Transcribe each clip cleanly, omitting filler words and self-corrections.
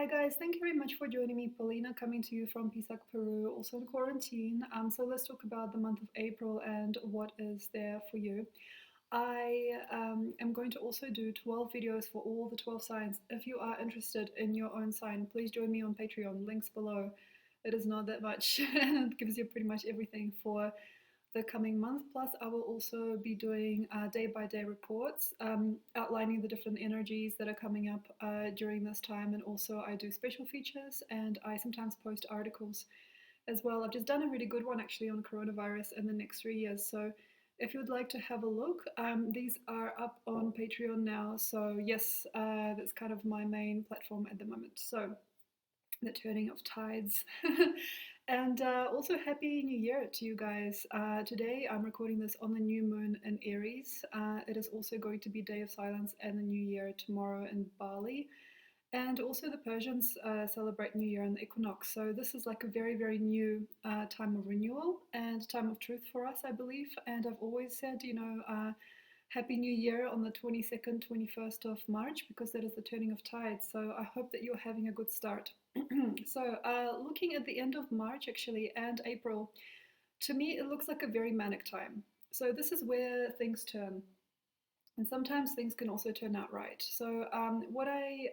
Hi guys, thank you very much for joining me. Polina coming to you from Pisac, Peru, also in quarantine. So let's talk about the month of April and what is there for you. I am going to also do 12 videos for all the 12 signs. If you are interested in your own sign, please join me on Patreon, links below. It is not that much and it gives you pretty much everything for the coming month. Plus, I will also be doing day by day reports outlining the different energies that are coming up during this time. And also, I do special features and I sometimes post articles as well. I've just done a really good one actually on coronavirus in the next 3 years. So, if you'd like to have a look, these are up on Patreon now. So, yes, that's kind of my main platform at the moment. So, the turning of tides. And also, Happy New Year to you guys. Today, I'm recording this on the new moon in Aries. It is also going to be Day of Silence and the New Year tomorrow in Bali. And also, the Persians celebrate New Year and the equinox. So, this is like a very, very new time of renewal and time of truth for us, I believe. And I've always said, Happy New Year on the 22nd, 21st of March, because that is the turning of tides. So I hope that you're having a good start. So looking at the end of March actually and April, to me it looks like a very manic time. So this is where things turn. And sometimes things can also turn out right. So what I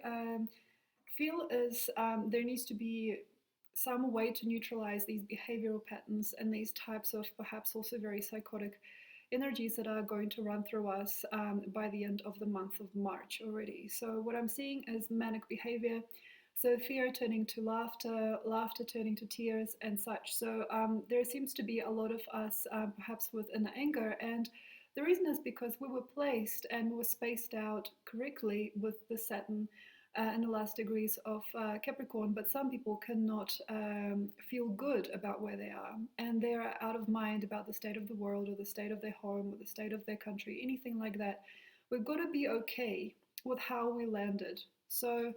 feel is there needs to be some way to neutralize these behavioral patterns and these types of perhaps also very psychotic energies that are going to run through us by the end of the month of March already. So what I'm seeing is manic behavior. So fear turning to laughter, laughter turning to tears and such. So there seems to be a lot of us perhaps with inner anger, and the reason is because we were placed and were spaced out correctly with the Saturn in the last degrees of Capricorn, but some people cannot feel good about where they are, and they are out of mind about the state of the world or the state of their home or the state of their country, anything like that. We've got to be okay with how we landed. So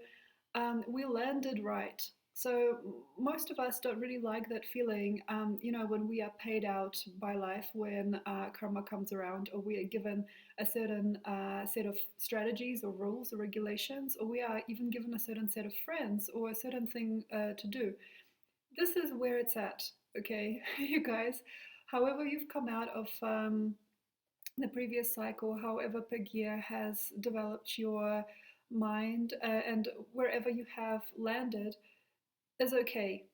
we landed right. So most of us don't really like that feeling, when we are paid out by life, when karma comes around, or we are given a certain set of strategies or rules or regulations, or we are even given a certain set of friends or a certain thing to do. This is where it's at, okay, you guys. However you've come out of the previous cycle, however Peg year has developed your mind, and wherever you have landed is okay.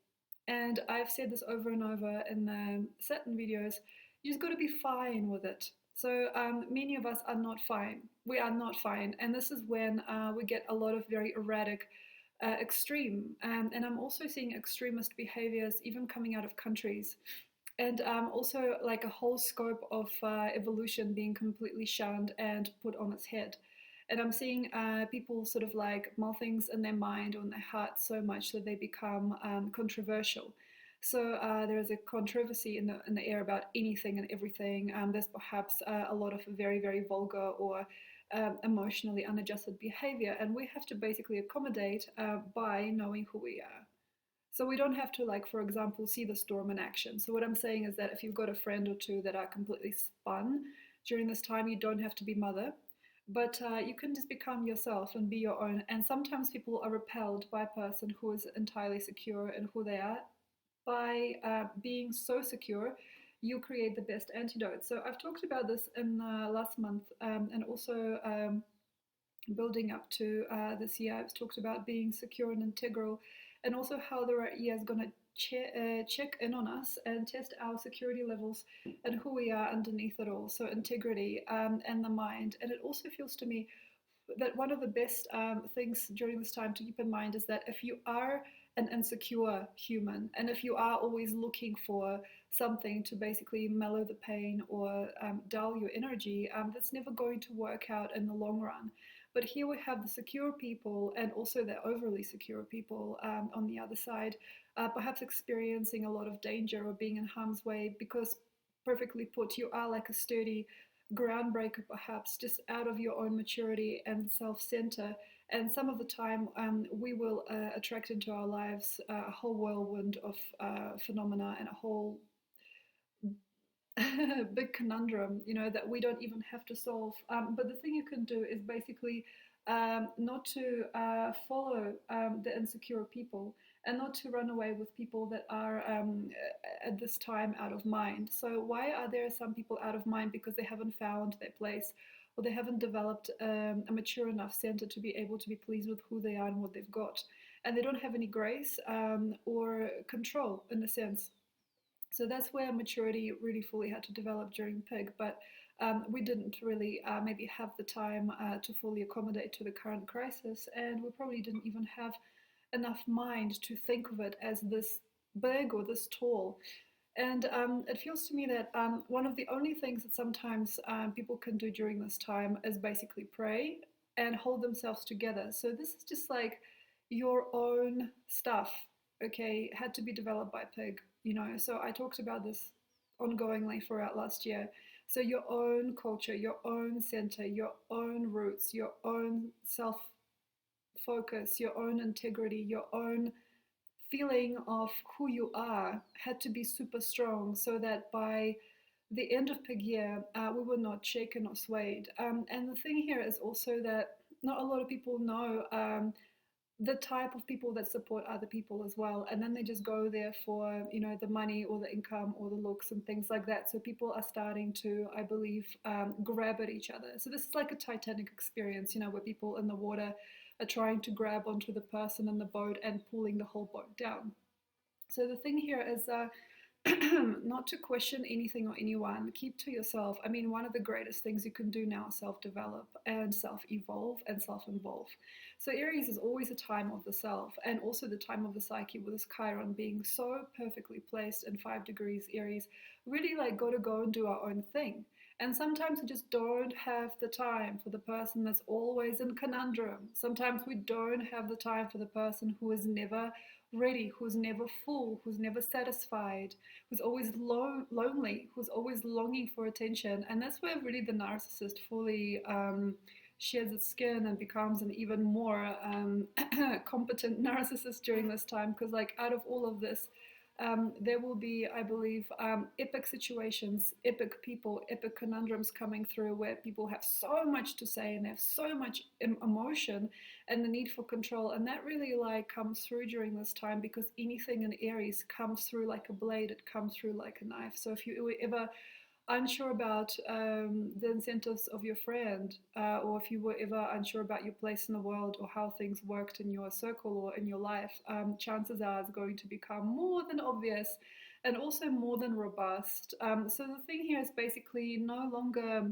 And I've said this over and over in the Saturn videos, you just got to be fine with it. So many of us are not fine. We are not fine. And this is when we get a lot of very erratic, extreme. And I'm also seeing extremist behaviors even coming out of countries. And also like a whole scope of evolution being completely shunned and put on its head. And I'm seeing people sort of like mull things in their mind or in their heart so much that they become controversial. So there is a controversy in the air about anything and everything. There's perhaps a lot of very, very vulgar or emotionally unadjusted behavior. And we have to basically accommodate by knowing who we are. So we don't have to, like, for example, see the storm in action. So what I'm saying is that if you've got a friend or two that are completely spun during this time, you don't have to be mother, but you can just become yourself and be your own. And sometimes people are repelled by a person who is entirely secure in who they are. By being so secure, you create the best antidote. So I've talked about this in last month, and also building up to this year, I've talked about being secure and integral, and also how the right year is going to check in on us and test our security levels and who we are underneath it all. So integrity and the mind. And it also feels to me that one of the best things during this time to keep in mind is that if you are an insecure human, and if you are always looking for something to basically mellow the pain or dull your energy, that's never going to work out in the long run. But here we have the secure people and also the overly secure people on the other side, perhaps experiencing a lot of danger or being in harm's way because, perfectly put, you are like a sturdy groundbreaker, perhaps just out of your own maturity and self-center. And some of the time we will attract into our lives a whole whirlwind of phenomena and a whole big conundrum, that we don't even have to solve. But the thing you can do is basically not to follow the insecure people, and not to run away with people that are at this time out of mind. So why are there some people out of mind? Because they haven't found their place, or they haven't developed a mature enough center to be able to be pleased with who they are and what they've got. And they don't have any grace or control in a sense. So that's where maturity really fully had to develop during Pig, but we didn't really maybe have the time to fully accommodate to the current crisis, and we probably didn't even have enough mind to think of it as this big or this tall. And it feels to me that one of the only things that sometimes people can do during this time is basically pray and hold themselves together. So this is just like your own stuff, okay, had to be developed by Pig, you know. So I talked about this ongoingly throughout last year. So your own culture, your own center, your own roots, your own self focus, your own integrity, your own feeling of who you are had to be super strong so that by the end of Pig Year, we were not shaken or swayed. And the thing here is also that not a lot of people know the type of people that support other people as well, and then they just go there for, you know, the money or the income or the looks and things like that. So people are starting to, I believe, grab at each other. So this is like a Titanic experience, you know, where people in the water are trying to grab onto the person in the boat and pulling the whole boat down. So the thing here is not to question anything or anyone. Keep to yourself. I mean, one of the greatest things you can do now is self-develop and self-evolve and self-involve. So Aries is always a time of the self, and also the time of the psyche, with this Chiron being so perfectly placed in 5 degrees Aries. Really like got to go and do our own thing. And sometimes we just don't have the time for the person that's always in conundrum. Sometimes we don't have the time for the person who is never ready, who's never full, who's never satisfied, who's always lonely, who's always longing for attention. And that's where really the narcissist fully sheds its skin and becomes an even more competent narcissist during this time. Because, like, out of all of this, there will be, I believe, epic situations, epic people, epic conundrums coming through where people have so much to say and they have so much emotion and the need for control. And that really like comes through during this time, because anything in Aries comes through like a blade, it comes through like a knife. So if you were ever unsure about the incentives of your friend, or if you were ever unsure about your place in the world or how things worked in your circle or in your life, chances are it's going to become more than obvious and also more than robust. So the thing here is basically no longer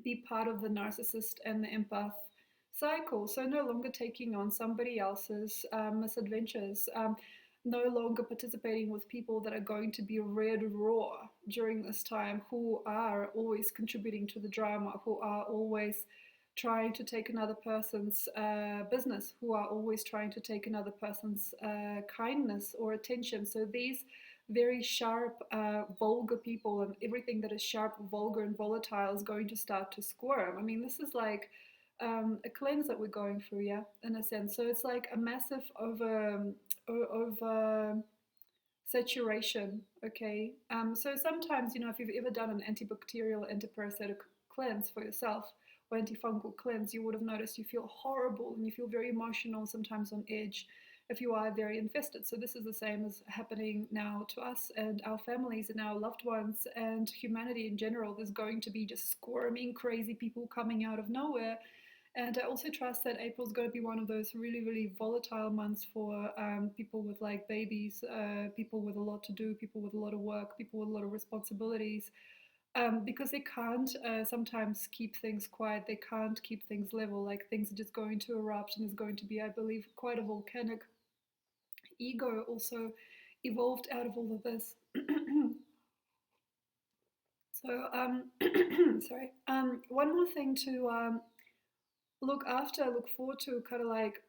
be part of the narcissist and the empath cycle. So no longer taking on somebody else's misadventures. No longer participating with people that are going to be red raw during this time, who are always contributing to the drama, who are always trying to take another person's business, who are always trying to take another person's kindness or attention. So these very sharp, vulgar people, and everything that is sharp, vulgar, and volatile is going to start to squirm. I mean, this is like a cleanse that we're going through, yeah, in a sense. So it's like a massive over saturation. Okay. So sometimes, you know, if you've ever done an antibacterial, antiparasitic cleanse for yourself, or antifungal cleanse, you would have noticed you feel horrible and you feel very emotional, sometimes on edge, if you are very infested. So this is the same as happening now to us and our families and our loved ones and humanity in general. There's going to be just squirming, crazy people coming out of nowhere. And I also trust that April's going to be one of those really, really volatile months for people with like babies, people with a lot to do, people with a lot of work, people with a lot of responsibilities, because they can't sometimes keep things quiet. They can't keep things level. Like, things are just going to erupt, and there's going to be, I believe, quite a volcanic ego also evolved out of all of this. So, sorry. One more thing to look forward to, kind of like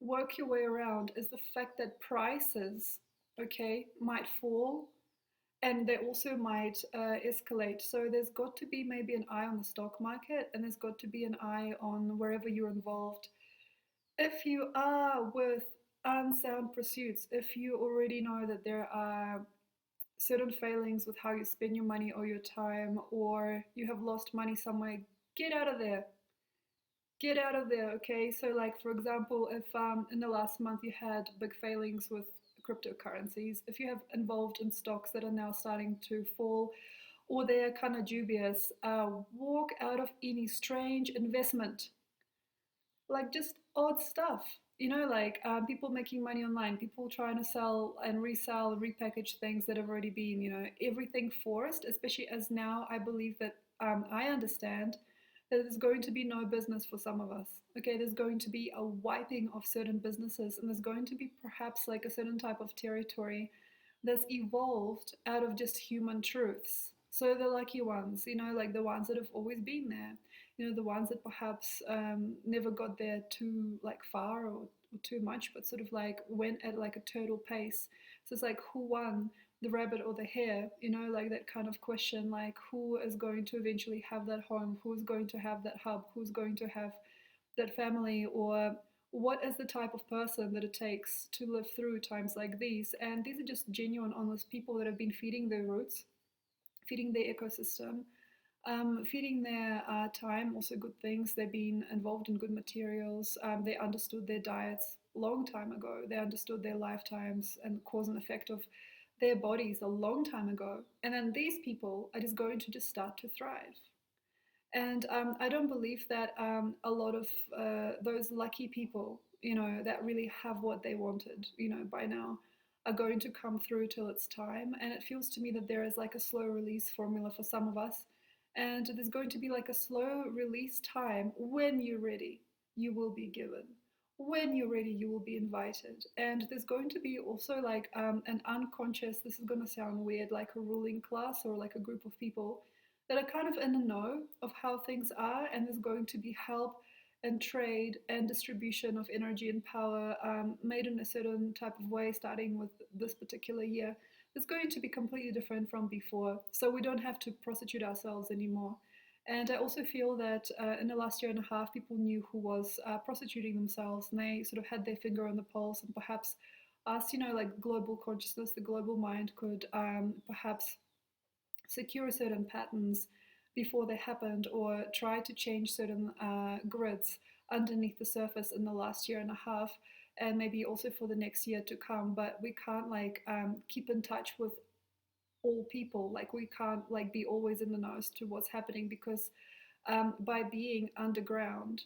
work your way around, is the fact that prices, okay, might fall, and they also might escalate. So there's got to be maybe an eye on the stock market, and there's got to be an eye on wherever you're involved. If you are with unsound pursuits, if you already know that there are certain failings with how you spend your money or your time, or you have lost money somewhere, get out of there. Get out of there, okay? So, like for example, if in the last month you had big failings with cryptocurrencies, if you have involved in stocks that are now starting to fall or they're kind of dubious, walk out of any strange investment, like just odd stuff. You know, like people making money online, people trying to sell and resell, repackage things that have already been, everything forced, especially as now I believe that I understand that there's going to be no business for some of us. Okay, there's going to be a wiping of certain businesses, and there's going to be perhaps like a certain type of territory that's evolved out of just human truths. So the lucky ones, like the ones that have always been there, the ones that perhaps never got there too like far or too much, but sort of like went at like a turtle pace. So it's like who won, the rabbit or the hare, like that kind of question, like who is going to eventually have that home, who's going to have that hub, who's going to have that family, or what is the type of person that it takes to live through times like these. And these are just genuine, honest people that have been feeding their roots, feeding their ecosystem, feeding their time, also good things. They've been involved in good materials. They understood their diets a long time ago. They understood their lifetimes and cause and effect of their bodies a long time ago. And then these people are just going to just start to thrive. And I don't believe that a lot of those lucky people, that really have what they wanted, by now, are going to come through till it's time. And it feels to me that there is like a slow release formula for some of us. And there's going to be like a slow release time. When you're ready, you will be given. When you're ready, you will be invited. And there's going to be also like an unconscious, this is going to sound weird, like a ruling class or like a group of people that are kind of in the know of how things are, and there's going to be help and trade and distribution of energy and power made in a certain type of way starting with this particular year. It's going to be completely different from before, so we don't have to prostitute ourselves anymore. And I also feel that in the last year and a half, people knew who was prostituting themselves, and they sort of had their finger on the pulse, and perhaps us, like global consciousness, the global mind could perhaps secure certain patterns before they happened, or try to change certain grids underneath the surface in the last year and a half, and maybe also for the next year to come. But we can't like keep in touch with all people, like we can't like be always in the know as to what's happening, because by being underground,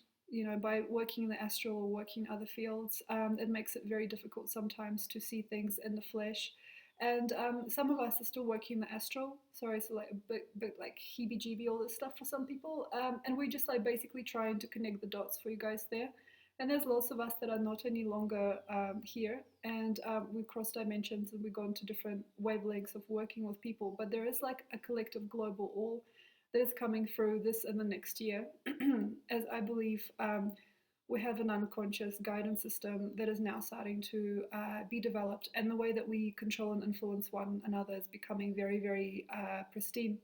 by working in the astral or working in other fields, it makes it very difficult sometimes to see things in the flesh. And some of us are still working in the astral. Sorry, so like a bit like heebie-jeebie, all this stuff for some people. And we're just like basically trying to connect the dots for you guys there. And there's lots of us that are not any longer here, and we've crossed dimensions and we've gone to different wavelengths of working with people. But there is like a collective global all that is coming through this and the next year, as I believe we have an unconscious guidance system that is now starting to be developed, and the way that we control and influence one another is becoming very, very pristine.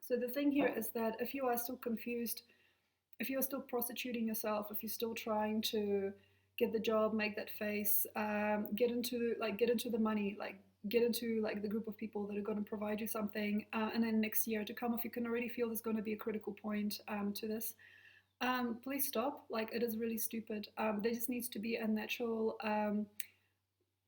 So the thing here is that if you are still confused, if you're still prostituting yourself, if you're still trying to get the job, make that face, get into the money, like get into like the group of people that are going to provide you something, and then next year to come, if you can already feel there's going to be a critical point to this, please stop. Like it is really stupid. There just needs to be a natural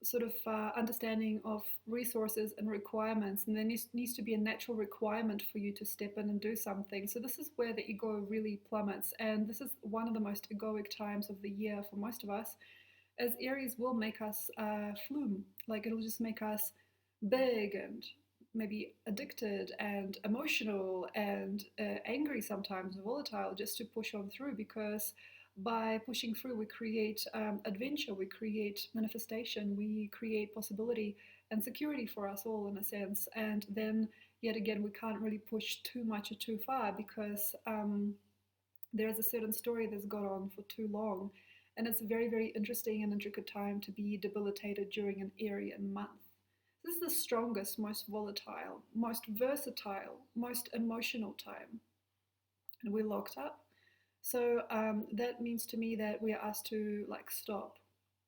sort of understanding of resources and requirements, and there needs to be a natural requirement for you to step in and do something. So this is where the ego really plummets, and this is one of the most egoic times of the year for most of us, as Aries will make us flume, like it'll just make us big and maybe addicted and emotional and angry, sometimes volatile, just to push on through, because by pushing through, we create adventure, we create manifestation, we create possibility and security for us all in a sense. And then, yet again, we can't really push too much or too far, because there's a certain story that's gone on for too long. And it's a very, very interesting and intricate time to be debilitated during an Aryan month. This is the strongest, most volatile, most versatile, most emotional time. And we're locked up. So that means to me that we are asked to like stop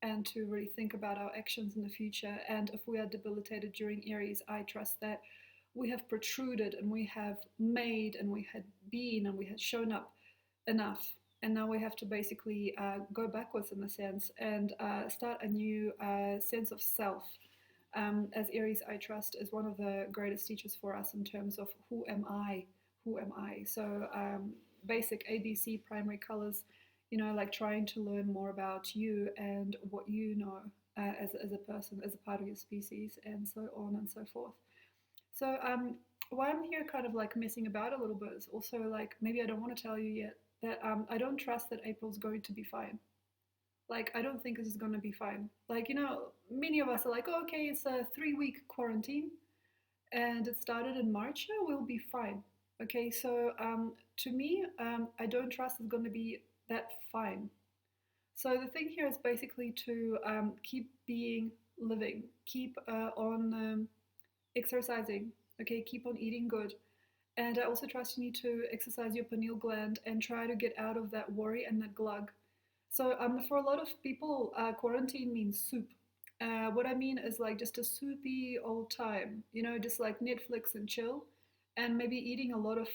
and to really think about our actions in the future. And if we are debilitated during Aries, I trust that we have protruded and we have made and we had been and we had shown up enough. And now we have to basically go backwards in a sense and start a new sense of self. As Aries, I trust, is one of the greatest teachers for us in terms of who am I? Who am I? So, basic ABC primary colors, like trying to learn more about you and what you know as a person, as a part of your species, and so on and so forth. So, why I'm here kind of like messing about a little bit is also like maybe I don't want to tell you yet that I don't trust that April's going to be fine. Like, I don't think this is going to be fine. Like, many of us are like, oh, okay, it's a 3-week quarantine and it started in March. Yeah, we'll be fine. Okay, so to me, I don't trust it's going to be that fine. So the thing here is basically to keep being living, keep on exercising, okay, keep on eating good. And I also trust you need to exercise your pineal gland and try to get out of that worry and that glug. So for a lot of people, quarantine means soup. What I mean is like just a soupy old time, just like Netflix and chill, and maybe eating a lot of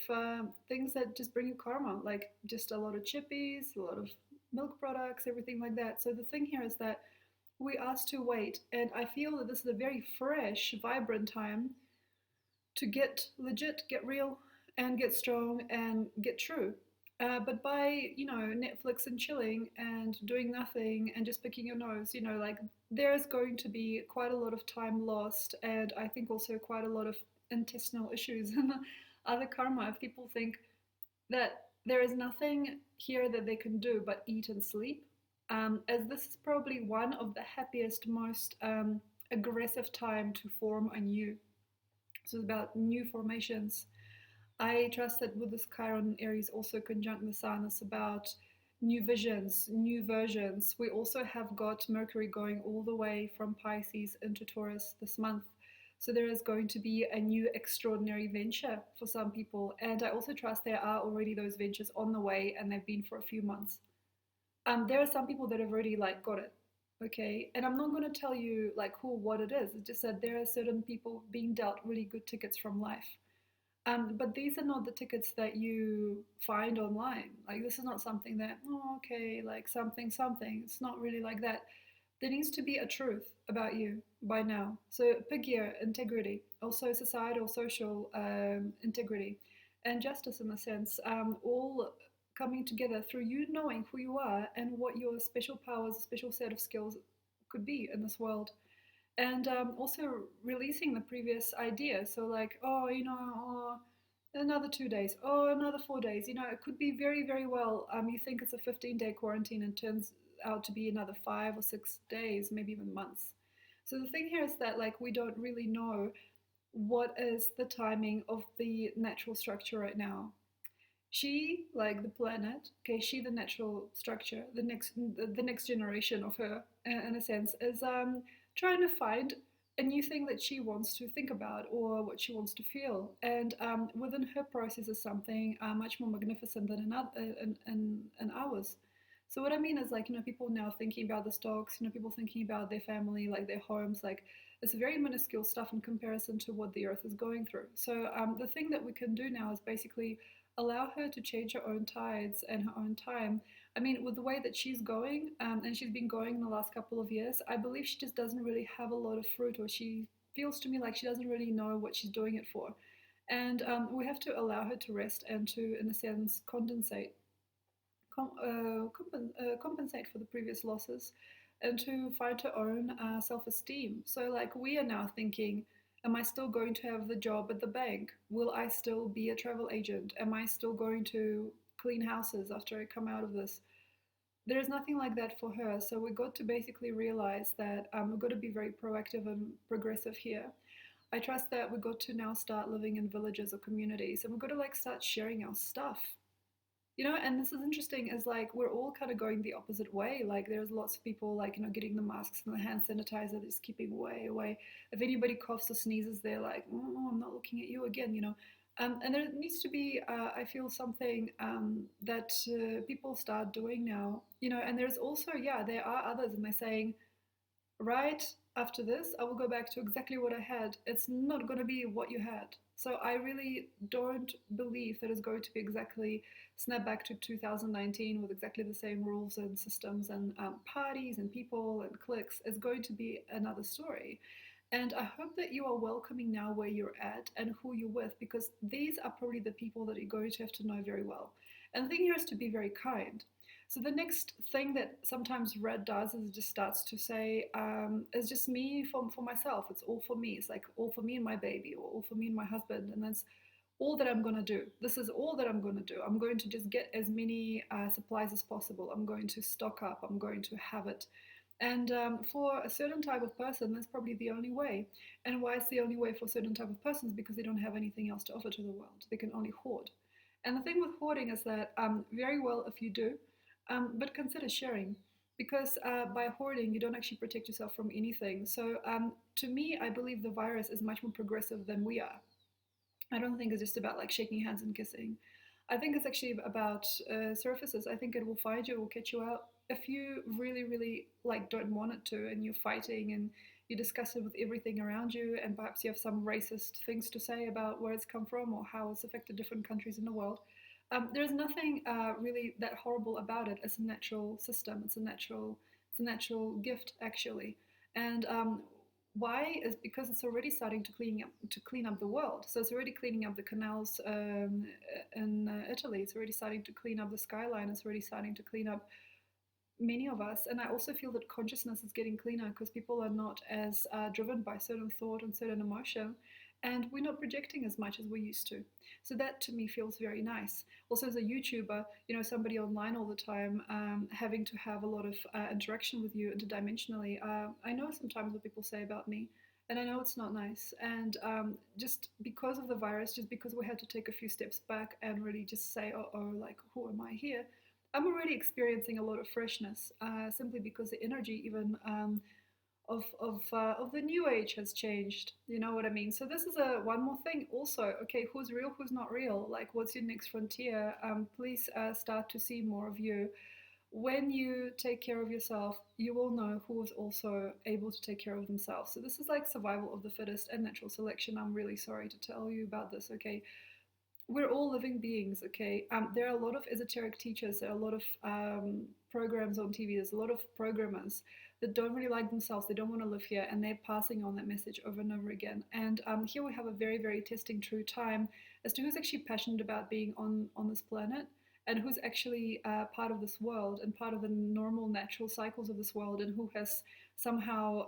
things that just bring you karma, like just a lot of chippies, a lot of milk products, everything like that. So the thing here is that we asked to wait, and I feel that this is a very fresh, vibrant time to get legit, get real, and get strong and get true. But by Netflix and chilling and doing nothing and just picking your nose, like there's going to be quite a lot of time lost, and I think also quite a lot of intestinal issues and other karma. If people think that there is nothing here that they can do but eat and sleep, as this is probably one of the happiest, most aggressive time to form anew. So it's about new formations. I trust that with this Chiron Aries also conjunct the Sun, it's about new visions, new versions. We also have got Mercury going all the way from Pisces into Taurus this month. So there is going to be a new extraordinary venture for some people. And I also trust there are already those ventures on the way and they've been for a few months. There are some people that have already like got it. Okay. And I'm not going to tell you like who or what it is. It's just that there are certain people being dealt really good tickets from life. But these are not the tickets that you find online. Like this is not something that, oh, okay, like something. It's not really like that. There needs to be a truth about you by now. So pig year, integrity, also societal, social integrity, and justice in a sense, all coming together through you knowing who you are and what your special powers, special set of skills could be in this world, and also releasing the previous idea. So like, oh, oh, another 2 days, oh, another 4 days. It could be very, very well. You think it's a 15-day quarantine and turns out to be another 5 or 6 days, maybe even months. So the thing here is that like we don't really know what is the timing of the natural structure right now. She, like the planet, okay, she the natural structure, the next generation of her, in a sense, is trying to find a new thing that she wants to think about or what she wants to feel, and within her process is something much more magnificent than in ours. So what I mean is like people now thinking about the stocks, people thinking about their family, like their homes, like it's very minuscule stuff in comparison to what the earth is going through. So the thing that we can do now is basically allow her to change her own tides and her own time. I mean, with the way that she's going, and she's been going in the last couple of years, I believe she just doesn't really have a lot of fruit, or she feels to me like she doesn't really know what she's doing it for. And we have to allow her to rest and to, in a sense, compensate for the previous losses and to find her own self-esteem. So like we are now thinking, am I still going to have the job at the bank? Will I still be a travel agent? Am I still going to clean houses after I come out of this? There is nothing like that for her. So we got to basically realize that we've got to be very proactive and progressive here. I trust that we got to now start living in villages or communities, and we've got to like start sharing our stuff. And this is interesting, is like we're all kind of going the opposite way. Like there's lots of people like getting the masks and the hand sanitizer, they're just keeping way away. If anybody coughs or sneezes, they're like, oh, I'm not looking at you again. And there needs to be I feel something that people start doing now. And there's also, yeah, there are others, and they're saying, right, after this, I will go back to exactly what I had. It's not going to be what you had. So I really don't believe that it's going to be exactly snap back to 2019 with exactly the same rules and systems and parties and people and cliques. It's going to be another story. And I hope that you are welcoming now where you're at and who you're with, because these are probably the people that you're going to have to know very well. And the thing here is to be very kind. So the next thing that sometimes Red does is it just starts to say, it's just me for myself. It's all for me. It's like all for me and my baby, or all for me and my husband. And that's all that I'm going to do. This is all that I'm going to do. I'm going to just get as many supplies as possible. I'm going to stock up. I'm going to have it. And for a certain type of person, that's probably the only way. And why it's the only way for a certain type of persons? Because they don't have anything else to offer to the world. They can only hoard. And the thing with hoarding is that very well if you do, but consider sharing. Because by hoarding, you don't actually protect yourself from anything. So to me, I believe the virus is much more progressive than we are. I don't think it's just about like shaking hands and kissing. I think it's actually about surfaces. I think it will find you, it will catch you out. If you really, really like don't want it to, and you're fighting and you discuss it with everything around you, and perhaps you have some racist things to say about where it's come from or how it's affected different countries in the world. There's nothing really that horrible about it. It's a natural system. It's a natural gift actually. And why is because it's already starting to clean up the world. So it's already cleaning up the canals in Italy. It's already starting to clean up the skyline. It's already starting to clean up many of us. And I also feel that consciousness is getting cleaner because people are not as driven by certain thought and certain emotion, and we're not projecting as much as we used to. So that to me feels very nice. Also, as a YouTuber, somebody online all the time, having to have a lot of interaction with you interdimensionally, I know sometimes what people say about me. And I know it's not nice. And just because of the virus, just because we had to take a few steps back and really just say, oh, like, who am I here? I'm already experiencing a lot of freshness, simply because the energy even of the new age has changed. You know what I mean? So this is a one more thing. Also, okay, who's real, who's not real? Like, what's your next frontier? Please start to see more of you. When you take care of yourself, you will know who is also able to take care of themselves. So this is like survival of the fittest and natural selection. I'm really sorry to tell you about this. Okay, we're all living beings, okay? There are a lot of esoteric teachers, there are a lot of programs on TV, there's a lot of programmers that don't really like themselves, they don't want to live here, and they're passing on that message over and over again. And here we have a very, very testing true time as to who's actually passionate about being on this planet and who's actually part of this world and part of the normal natural cycles of this world, and who has somehow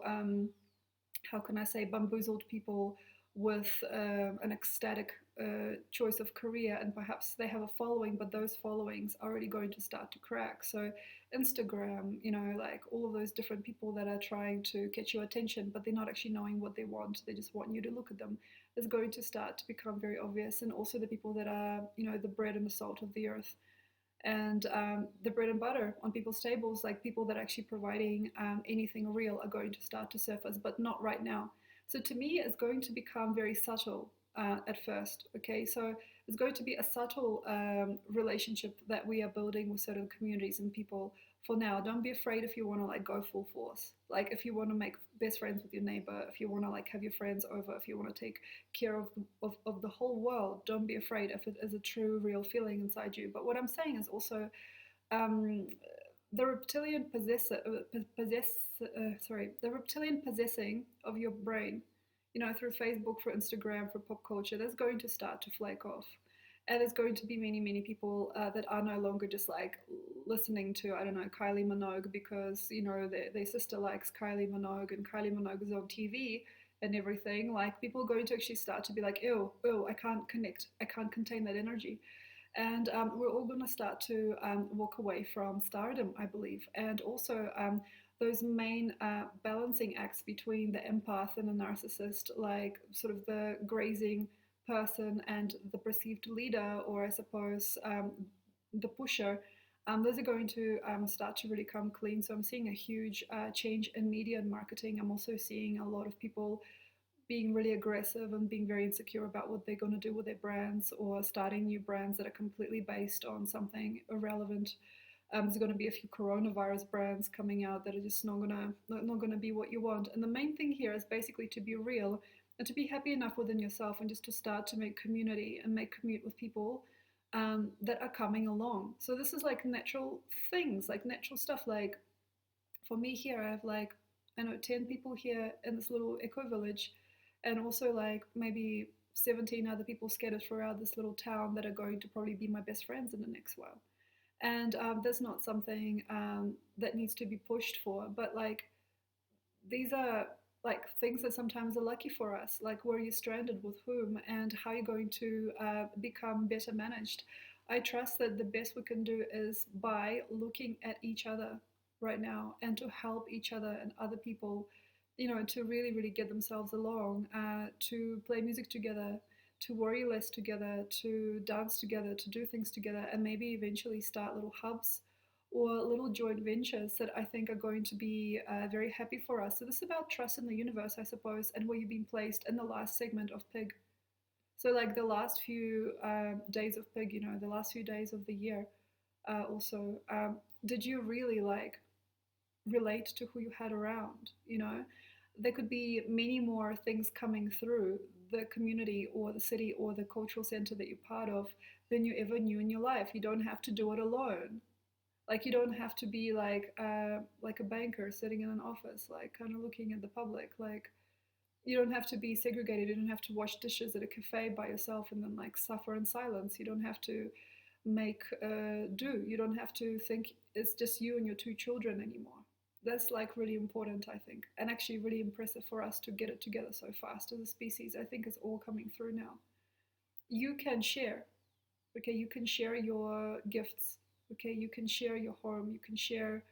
how can I say, bamboozled people with an ecstatic choice of career, and perhaps they have a following, but those followings are already going to start to crack. So, Instagram, like all of those different people that are trying to catch your attention, but they're not actually knowing what they want, they just want you to look at them, is going to start to become very obvious. And also the people that are, the bread and the salt of the earth, and the bread and butter on people's tables, like people that are actually providing anything real, are going to start to surface, but not right now. So to me, it's going to become very subtle at first. Okay, so it's going to be a subtle relationship that we are building with certain communities and people. For now, don't be afraid if you want to like go full force. Like if you want to make best friends with your neighbor, if you want to like have your friends over, if you want to take care of the whole world, don't be afraid if it is a true, real feeling inside you. But what I'm saying is also um, the reptilian the reptilian possessing of your brain, through Facebook, for Instagram, for pop culture, that's going to start to flake off. And there's going to be many, many people that are no longer just like listening to, I don't know, Kylie Minogue because, their sister likes Kylie Minogue and Kylie Minogue is on TV and everything. Like, people are going to actually start to be like, ew, I can't connect. I can't contain that energy. And we're all going to start to walk away from stardom, I believe. And also those main balancing acts between the empath and the narcissist, like sort of the grazing person and the perceived leader, or I suppose the pusher, those are going to start to really come clean. So I'm seeing a huge change in media and marketing. I'm also seeing a lot of people being really aggressive and being very insecure about what they're going to do with their brands, or starting new brands that are completely based on something irrelevant. There's going to be a few coronavirus brands coming out that are just not gonna be what you want. And the main thing here is basically to be real and to be happy enough within yourself and just to start to make community and make commute with people that are coming along. So this is like natural things, like natural stuff. Like for me here, I have like, I know, 10 people here in this little eco village, and also like maybe 17 other people scattered throughout this little town that are going to probably be my best friends in the next while. And that's not something that needs to be pushed for, but like these are like things that sometimes are lucky for us, like where you're stranded with whom and how you're going to become better managed. I trust that the best we can do is by looking at each other right now and to help each other and other people, you know, to really, really get themselves along, to play music together, to worry less together, to dance together, to do things together, and maybe eventually start little hubs or little joint ventures that I think are going to be very happy for us. So this is about trust in the universe, I suppose, and where you've been placed in the last segment of Pig. So like the last few days of Pig, you know, the last few days of the year. Also, did you really like relate to who you had around? You know, there could be many more things coming through the community or the city or the cultural center that you're part of than you ever knew in your life. You don't have to do it alone. Like you don't have to be like a banker sitting in an office, like kind of looking at the public. Like you don't have to be segregated. You don't have to wash dishes at a cafe by yourself and then like suffer in silence. You don't have to make do. You don't have to think it's just you and your two children anymore. That's like really important, I think, and actually really impressive for us to get it together so fast as a species. I think it's all coming through now. You can share, okay? You can share your gifts, okay? You can share your home. You can share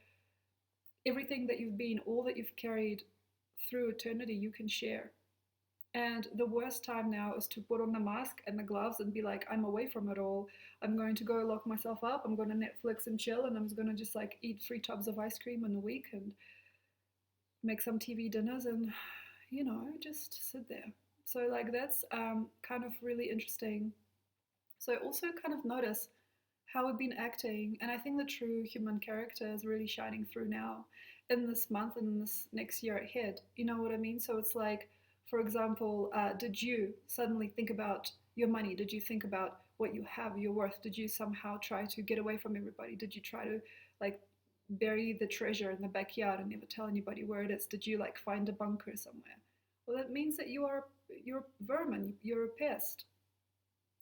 everything that you've been, all that you've carried through eternity. You can share. And the worst time now is to put on the mask and the gloves and be like, I'm away from it all. I'm going to go lock myself up. I'm going to Netflix and chill. And I'm going to just like eat 3 tubs of ice cream in a week and make some TV dinners and, you know, just sit there. So, like, that's kind of really interesting. So, also kind of notice how we've been acting. And I think the true human character is really shining through now in this month and in this next year ahead. You know what I mean? So it's like, for example, did you suddenly think about your money? Did you think about what you have, your worth? Did you somehow try to get away from everybody? Did you try to like bury the treasure in the backyard and never tell anybody where it is? Did you like find a bunker somewhere? Well, that means that you're vermin, you're a pest.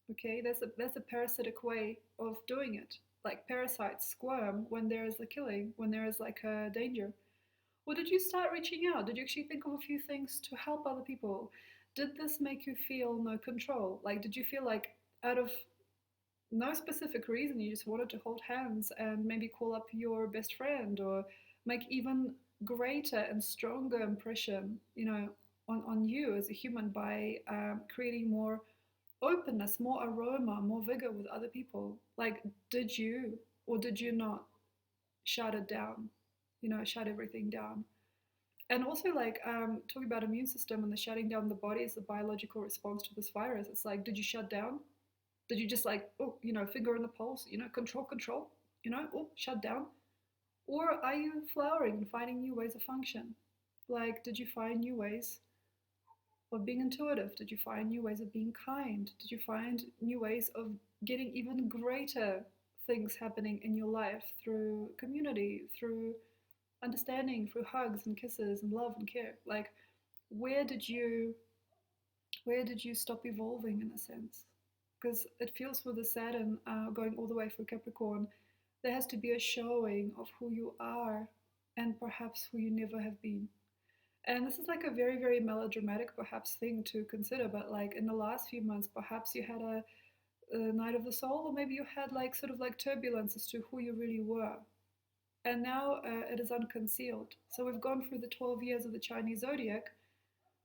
Okay, that's a parasitic way of doing it. Like parasites squirm when there is a killing, when there is like a danger. Or did you start reaching out? Did you actually think of a few things to help other people? Did this make you feel no control? Like, did you feel like out of no specific reason you just wanted to hold hands and maybe call up your best friend or make even greater and stronger impression, you know, on you as a human by creating more openness, more aroma, more vigor with other people. Like, did you or did you not shut it down? You know, shut everything down. And also, like, talking about immune system and the shutting down the body is the biological response to this virus. It's like, did you shut down? Did you just like, oh, you know, finger on the pulse, you know, control, you know, oh, shut down? Or are you flowering and finding new ways of function? Like, did you find new ways of being intuitive? Did you find new ways of being kind? Did you find new ways of getting even greater things happening in your life through community, through understanding, through hugs and kisses and love and care? Like, where did you where did you stop evolving in a sense? Because it feels with the Saturn going all the way through Capricorn, there has to be a showing of who you are and perhaps who you never have been. And this is like a very, very melodramatic, perhaps, thing to consider. But like in the last few months, perhaps you had a night of the soul, or maybe you had like sort of like turbulence as to who you really were. And now it is unconcealed. So we've gone through the 12 years of the Chinese zodiac,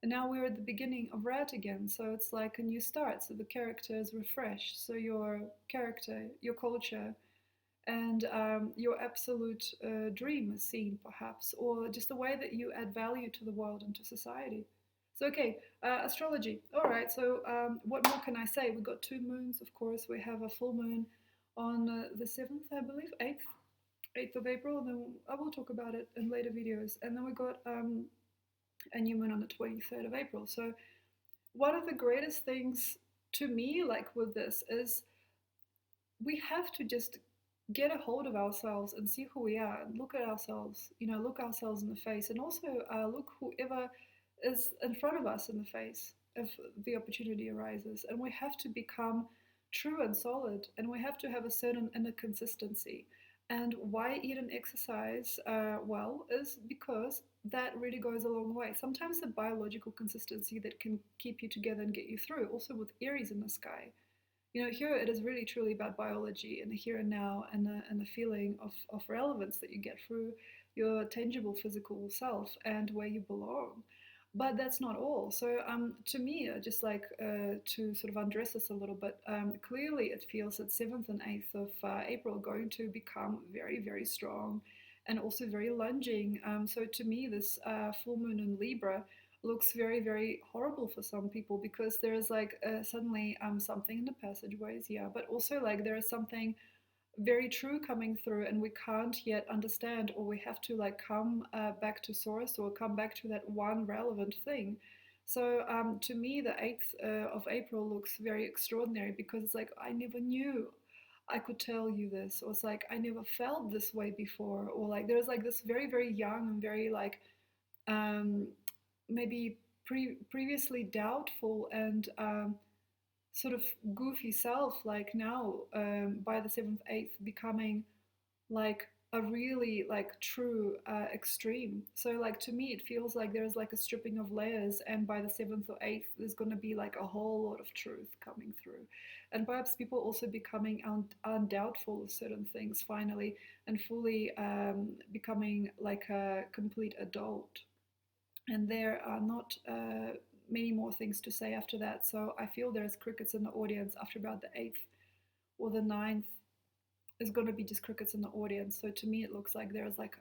and now we're at the beginning of Rat again. So it's like a new start. So the character is refreshed. So your character, your culture, and your absolute dream is seen, perhaps, or just the way that you add value to the world and to society. So, okay, astrology. All right, so what more can I say? We've got 2 moons, of course. We have a full moon on the 7th, I believe, 8th. 8th of April, and then I will talk about it in later videos. And then we got a new moon on the 23rd of April. So one of the greatest things to me, like with this, is we have to just get a hold of ourselves and see who we are and look at ourselves, look ourselves in the face, and also look whoever is in front of us in the face if the opportunity arises. And we have to become true and solid, and we have to have a certain inner consistency. And why eat and exercise well is because that really goes a long way. Sometimes the biological consistency that can keep you together and get you through, also with Aries in the sky. Here it is really truly about biology and the here and now, and the feeling of relevance that you get through your tangible physical self and where you belong. But that's not all. So to me, just like to sort of undress this a little bit, clearly it feels that 7th and 8th of April are going to become very, very strong and also very lunging. So to me, this full moon in Libra looks very, very horrible for some people because there is like suddenly something in the passageways, yeah, but also like there is something very true coming through and we can't yet understand, or we have to like come back to source or come back to that one relevant thing. So to me, the 8th of April looks very extraordinary because it's like, I never knew I could tell you this, or it's like, I never felt this way before, or like there's like this very, very young and very like um, maybe previously doubtful and sort of goofy self, like now by the 7th, 8th, becoming like a really like true extreme. So like to me, it feels like there's like a stripping of layers, and by the 7th or 8th, there's going to be like a whole lot of truth coming through, and perhaps people also becoming undoubtful of certain things finally, and fully becoming like a complete adult, and there are not many more things to say after that. So I feel there's crickets in the audience after about the 8th or the 9th is going to be just crickets in the audience. So to me, it looks like there's like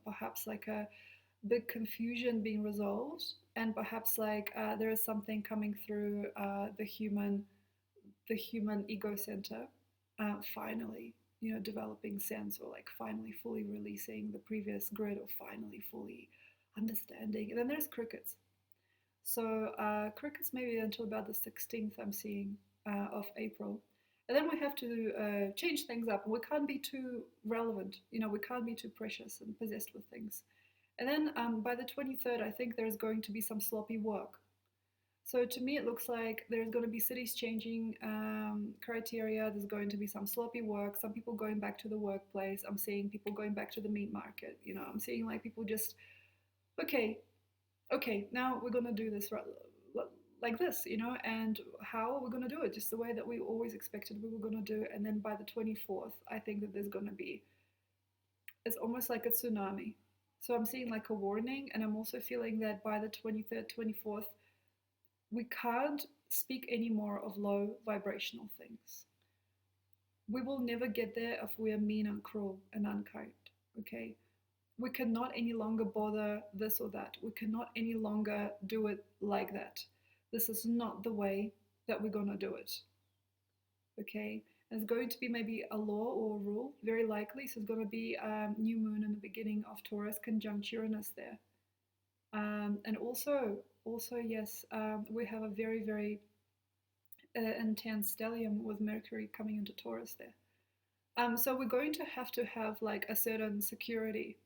perhaps like a big confusion being resolved, and perhaps like there is something coming through the human ego center, finally, developing sense, or like finally fully releasing the previous grid, or finally fully understanding. And then there's crickets. So crickets maybe until about the 16th I'm seeing of April. And then we have to change things up. We can't be too relevant. We can't be too precious and possessed with things. And then by the 23rd, I think there's going to be some sloppy work. So to me, it looks like there's going to be cities changing criteria. There's going to be some sloppy work. Some people going back to the workplace. I'm seeing people going back to the meat market. I'm seeing like people just, okay, okay, now we're going to do this like this, and how are we going to do it? Just the way that we always expected we were going to do. And then by the 24th, I think that there's going to be, it's almost like a tsunami. So I'm seeing like a warning, and I'm also feeling that by the 23rd, 24th, we can't speak anymore of low vibrational things. We will never get there if we are mean and cruel and unkind, okay? We cannot any longer bother this or that. We cannot any longer do it like that. This is not the way that we're going to do it. Okay? And it's going to be maybe a law or a rule, very likely. So it's going to be new moon in the beginning of Taurus conjunct Uranus there. And also, yes, we have a very, very intense stellium with Mercury coming into Taurus there. So we're going to have like a certain security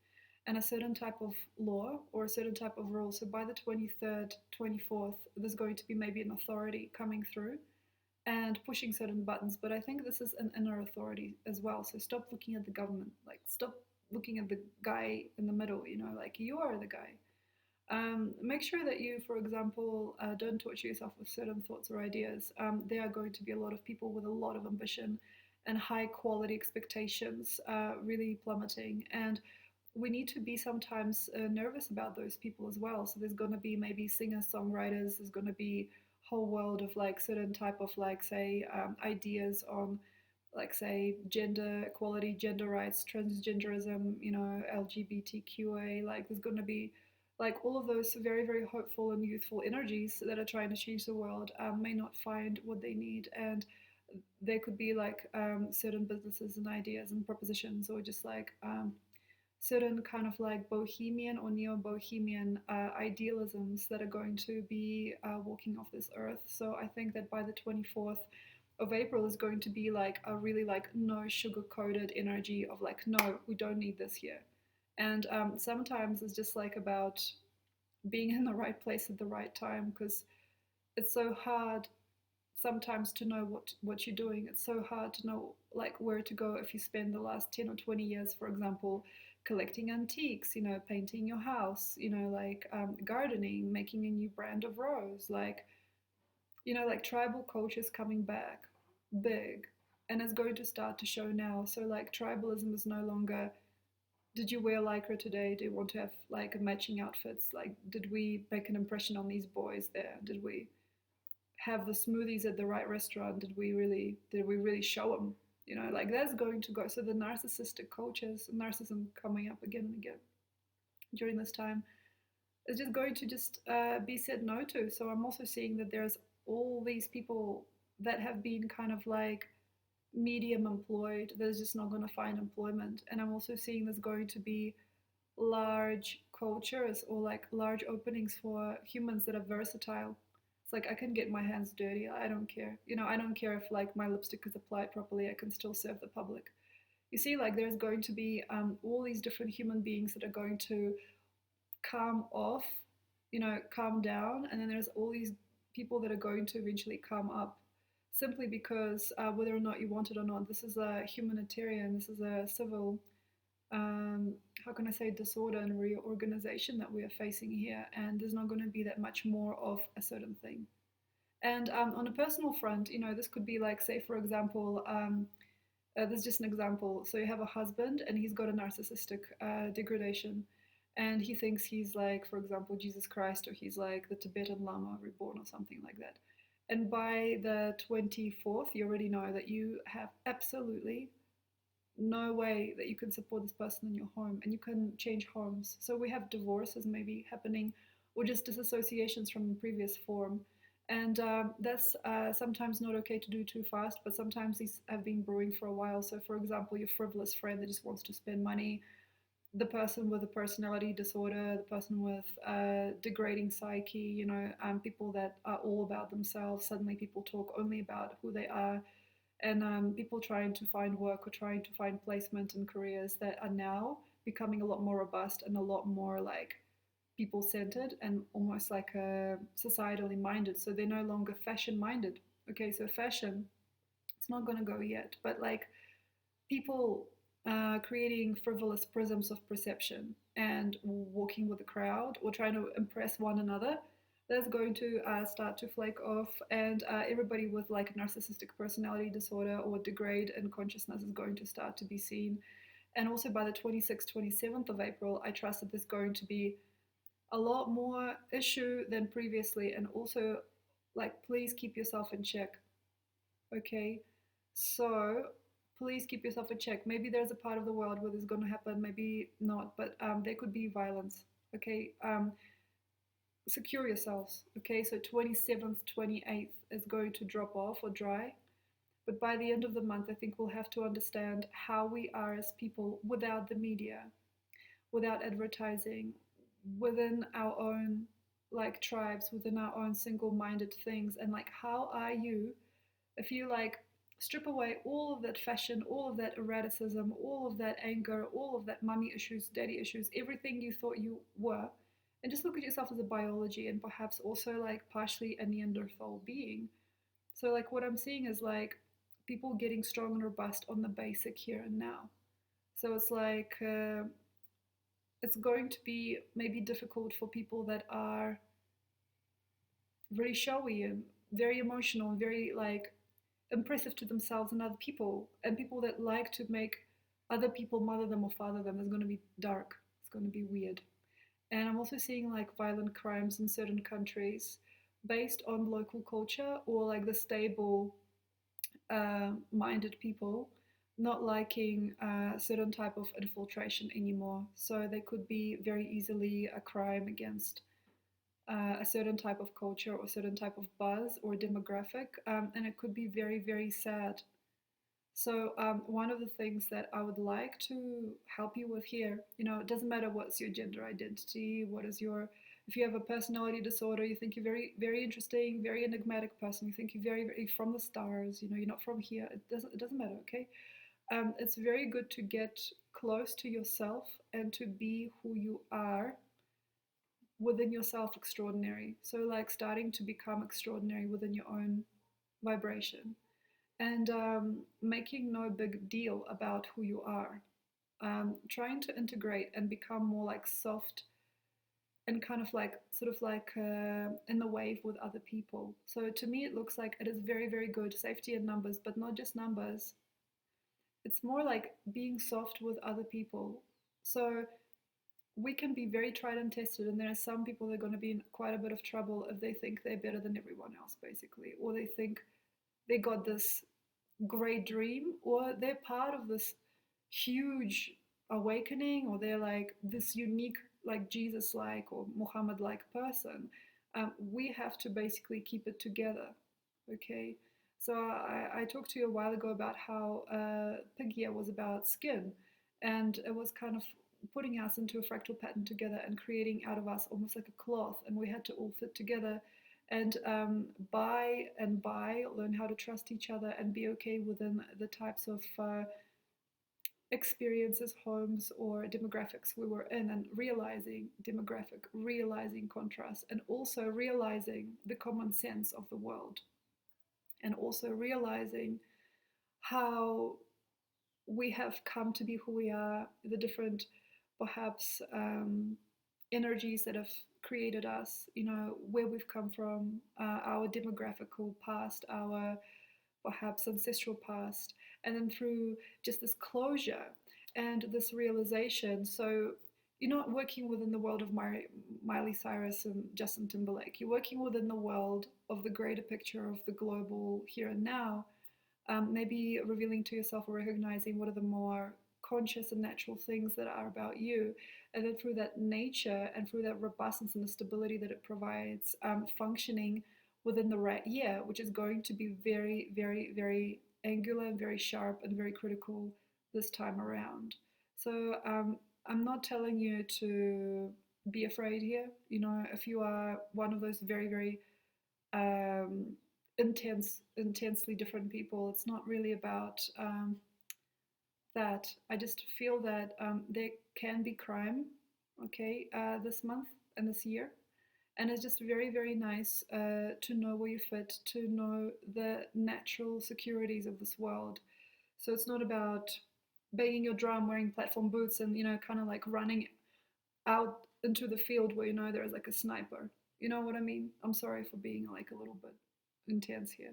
and a certain type of law or a certain type of rule. So by the 23rd, 24th, there's going to be maybe an authority coming through and pushing certain buttons. But I think this is an inner authority as well. So stop looking at the government, like stop looking at the guy in the middle, like you are the guy. Make sure that you, for example, don't torture yourself with certain thoughts or ideas. There are going to be a lot of people with a lot of ambition and high quality expectations really plummeting. And we need to be sometimes nervous about those people as well. So there's going to be maybe singers, songwriters, there's going to be whole world of like certain type of like say ideas on like say gender equality, gender rights, transgenderism, LGBTQA. Like there's going to be like all of those very, very hopeful and youthful energies that are trying to change the world may not find what they need, and there could be like certain businesses and ideas and propositions, or just like certain kind of like bohemian or neo-bohemian idealisms that are going to be walking off this earth. So I think that by the 24th of April is going to be like a really like no sugar-coated energy of like, no, we don't need this here. And sometimes it's just like about being in the right place at the right time, because it's so hard sometimes to know what you're doing. It's so hard to know like where to go if you spend the last 10 or 20 years, for example, collecting antiques, painting your house, like gardening, making a new brand of rose, like like tribal culture's coming back big, and it's going to start to show now. So like tribalism is no longer, did you wear lycra today? Do you want to have like matching outfits? Like, did we make an impression on these boys there? Did we have the smoothies at the right restaurant? Did we really show them? Like that's going to go. So the narcissistic cultures, narcissism coming up again and again during this time, is just going to just be said no to. So I'm also seeing that there's all these people that have been kind of like medium employed, that's just not going to find employment. And I'm also seeing there's going to be large cultures or like large openings for humans that are versatile. It's like I can get my hands dirty. I don't care. I don't care if like my lipstick is applied properly. I can still serve the public. You see, like there's going to be all these different human beings that are going to calm off, calm down, and then there's all these people that are going to eventually calm up, simply because whether or not you want it or not, this is a humanitarian, this is a civil, um, how can I say, disorder and reorganization that we are facing here, and there's not going to be that much more of a certain thing. And on a personal front, this could be like, say, for example, this is just an example. So you have a husband and he's got a narcissistic degradation, and he thinks he's like, for example, Jesus Christ, or he's like the Tibetan Lama reborn or something like that. And by the 24th, you already know that you have absolutely no way that you can support this person in your home, and you can change homes. So we have divorces maybe happening, or just disassociations from the previous form. And that's sometimes not okay to do too fast, but sometimes these have been brewing for a while. So, for example, your frivolous friend that just wants to spend money, the person with a personality disorder, the person with degrading psyche, people that are all about themselves. Suddenly, people talk only about who they are, and people trying to find work or trying to find placement in careers that are now becoming a lot more robust and a lot more like people centered and almost like societally minded. So they're no longer fashion minded. Okay, so fashion, it's not going to go yet, but like people creating frivolous prisms of perception and walking with the crowd or trying to impress one another, that's going to start to flake off, and everybody with like a narcissistic personality disorder or degrade in consciousness is going to start to be seen. And also by the 26th, 27th of April, I trust that there's going to be a lot more issue than previously. And also, like, please keep yourself in check. Okay, so please keep yourself in check. Maybe there's a part of the world where this is going to happen, maybe not, but there could be violence. Okay, secure yourselves. Okay, so 27th, 28th is going to drop off or dry. But by the end of the month, I think we'll have to understand how we are as people without the media, without advertising, within our own like tribes, within our own single-minded things, and like how are you if you like strip away all of that fashion, all of that erraticism, all of that anger, all of that mummy issues, daddy issues, everything you thought you were, and just look at yourself as a biology and perhaps also like partially a Neanderthal being. So like what I'm seeing is like people getting strong and robust on the basic here and now. So it's like it's going to be maybe difficult for people that are very showy and very emotional and very like impressive to themselves and other people, and people that like to make other people mother them or father them. Is going to be dark, it's going to be weird. And I'm also seeing like violent crimes in certain countries based on local culture, or like the stable minded people not liking a certain type of infiltration anymore. So they could be very easily a crime against a certain type of culture or a certain type of buzz or demographic, and it could be very, very sad. So one of the things that I would like to help you with here, it doesn't matter what's your gender identity, what is your, if you have a personality disorder, you think you're very, very interesting, very enigmatic person, you think you're very, very from the stars, you're not from here. It doesn't matter, okay? It's very good to get close to yourself and to be who you are within yourself extraordinary. So like starting to become extraordinary within your own vibration and making no big deal about who you are. Trying to integrate and become more like soft and kind of like sort of like in the wave with other people. So to me, it looks like it is very, very good safety in numbers, but not just numbers. It's more like being soft with other people. So we can be very tried and tested, and there are some people that are going to be in quite a bit of trouble if they think they're better than everyone else, basically, or they think they got this great dream, or they're part of this huge awakening, or they're like this unique, like Jesus like or Muhammad like person. We have to basically keep it together. Okay. So I talked to you a while ago about how pig year was about skin, and it was kind of putting us into a fractal pattern together and creating out of us almost like a cloth, and we had to all fit together and by learn how to trust each other and be okay within the types of experiences, homes, or demographics we were in, and realizing demographic, realizing contrast, and also realizing the common sense of the world, and also realizing how we have come to be who we are, the different perhaps energies that have created us, where we've come from, our demographical past, our perhaps ancestral past, and then through just this closure and this realization. So you're not working within the world of Miley Cyrus and Justin Timberlake. You're working within the world of the greater picture of the global here and now, maybe revealing to yourself or recognizing what are the more conscious and natural things that are about you. And then through that nature and through that robustness and the stability that it provides, functioning within the right year, which is going to be very, very, very angular and very sharp and very critical this time around. So I'm not telling you to be afraid here. If you are one of those very, very um, intensely different people, it's not really about that. I just feel that there can be crime, okay, this month and this year. And it's just very, very nice to know where you fit, to know the natural securities of this world. So it's not about banging your drum, wearing platform boots, and kind of like running out into the field where there's like a sniper. You know what I mean? I'm sorry for being like a little bit intense here.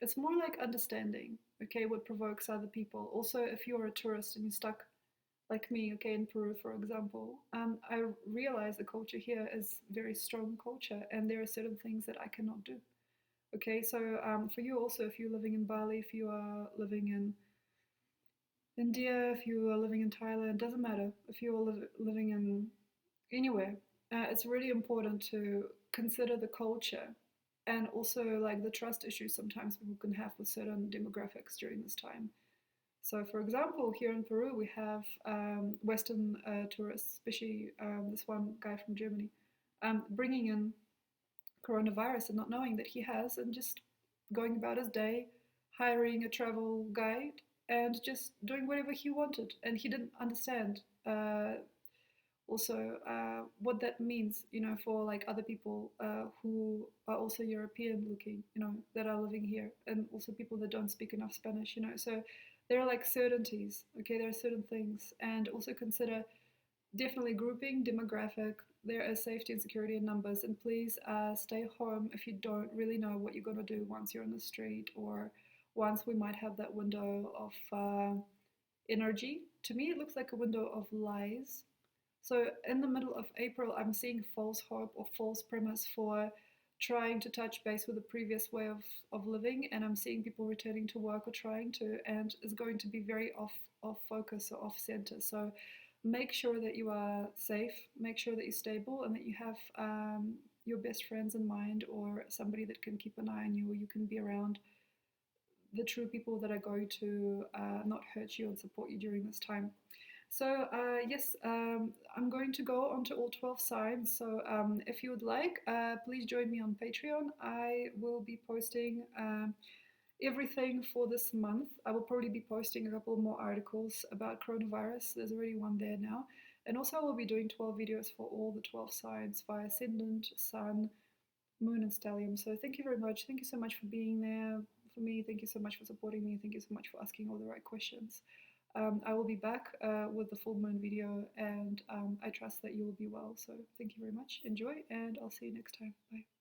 It's more like understanding, okay, what provokes other people. Also, if you're a tourist and you're stuck like me, okay, in Peru, for example, I realize the culture here is very strong culture, and there are certain things that I cannot do. Okay, so for you also, if you're living in Bali, if you are living in India, if you are living in Thailand, doesn't matter. If you are living in anywhere, it's really important to consider the culture and also like the trust issues sometimes people can have with certain demographics during this time. So, for example, here in Peru, we have Western tourists, especially this one guy from Germany, bringing in coronavirus and not knowing that he has, and just going about his day, hiring a travel guide, and just doing whatever he wanted. And he didn't understand also what that means, for like other people who are also European looking, that are living here, and also people that don't speak enough Spanish, So there are like certainties, okay? There are certain things, and also consider definitely grouping, demographic. There is safety and security in numbers, and please stay home if you don't really know what you're gonna do once you're on the street, or once we might have that window of energy. To me, it looks like a window of lies. So in the middle of April, I'm seeing false hope or false premise for trying to touch base with the previous way of living, and I'm seeing people returning to work or trying to, and is going to be very off focus or off center. So make sure that you are safe, make sure that you're stable, and that you have your best friends in mind, or somebody that can keep an eye on you, or you can be around the true people that are going to not hurt you and support you during this time. So yes, I'm going to go onto all 12 signs. So if you would like, please join me on Patreon. I will be posting everything for this month. I will probably be posting a couple more articles about coronavirus. There's already one there now. And also I will be doing 12 videos for all the 12 signs via Ascendant, Sun, Moon and Stellium. So thank you very much. Thank you so much for being there for me. Thank you so much for supporting me. Thank you so much for asking all the right questions. I will be back with the full moon video, and I trust that you will be well. So thank you very much. Enjoy, and I'll see you next time. Bye.